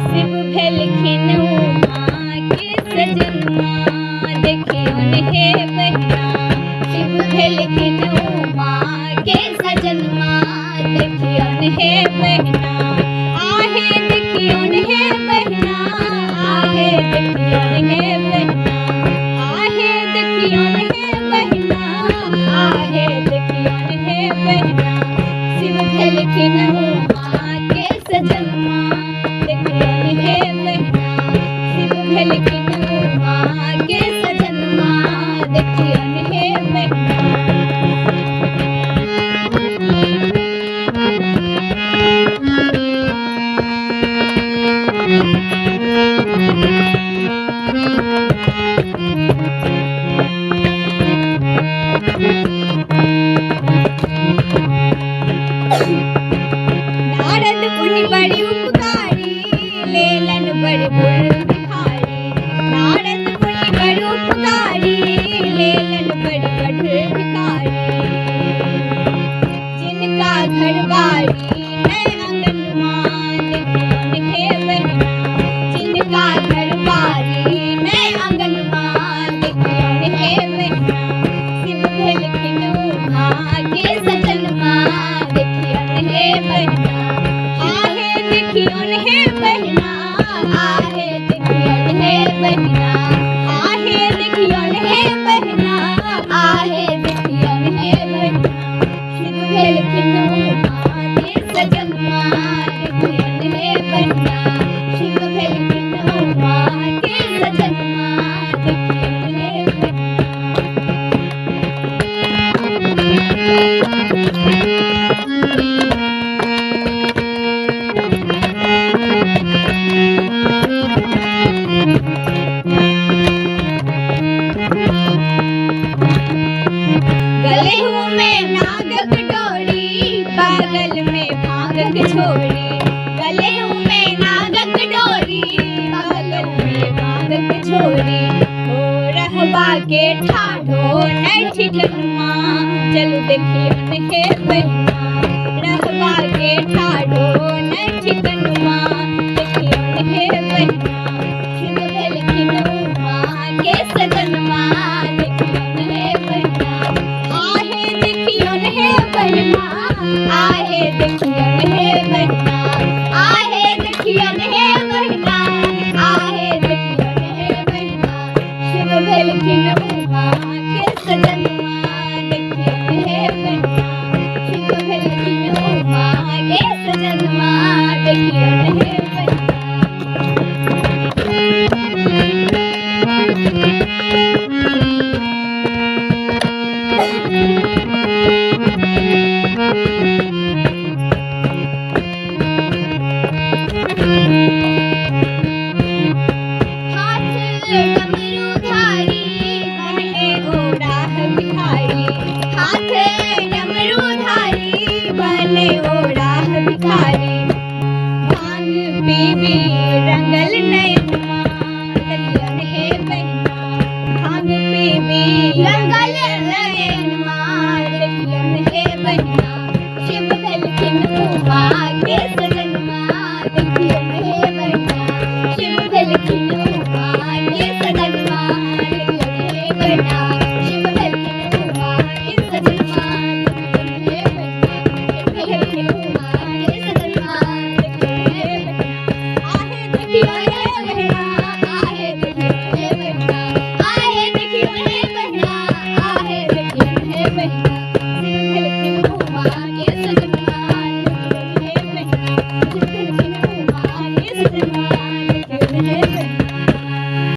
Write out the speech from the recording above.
शिव भेलखिन उमा के सजनमा देखियो हे बहिना। शिव भेलखिन उमा के सजनमा देखियो हे बहिना। आहे देखियो हे बहिना, आहे देखियो हे बहिना, आहे देखियो हे बहिना, आहे देखियो हे बहिना। शिव भेलखिन उमा के सजनमा देखियो हे बहिना। शिव भेलखिन उमा के सजनमा देखियो हे बहिना। नारद मुनि बड़ी उपकारी लेलन बड़े बुढ़ भिखारी। नारद मुनि बड़ी उपकारी लेलन बड़े बुढ़ भिखारी। जिनका घर बारी है आंगनवा देखियो हे बहिना। जिनका घर बारी है आंगनवा देखियो हे बहिना। शिव भेलखिन उमा के सजनमा देखियो हे बहिना। आहे देखियो हे बहिना, आहे देखियो हे बहिना, आहे देखियो हे बहिना, आहे देखियो हे बहिना। शिव भेलखिन उमा के सजनमा देखियो हे बहिना। शिव भेलखिन उमा के सजनमा देखियो हे बहिना। गले में नागक डोरी, बगल में भांगक छोड़ी। गले में नागक डोरी, बगल में भांगक छोड़ी। हो रहबा के ठाढ़ो नहीं ठिकनमा चलू देखियो हे बहिना। रहबा के ठाढ़ो नहीं ठिकनमा देखियो हे बहिना। शिव भेलखिन उमा के सजनमा देखियो हे बहिना। आहे देखियो हे बहिना, आहे देखियो हे बहिना, आहे देखियो हे बहिना, आहे देखियो हे बहिना। शिव भेलखिन उमा के सजनमा देखियो हे बहिना। शिव भेलखिन उमा के सजनमा देखियो हे बहिना। हाथ डमरूधारी बने ओढ़ाह भिखारी। हाथ डमरूधारी बने ओढ़ाह भिखारी। भांग पीवी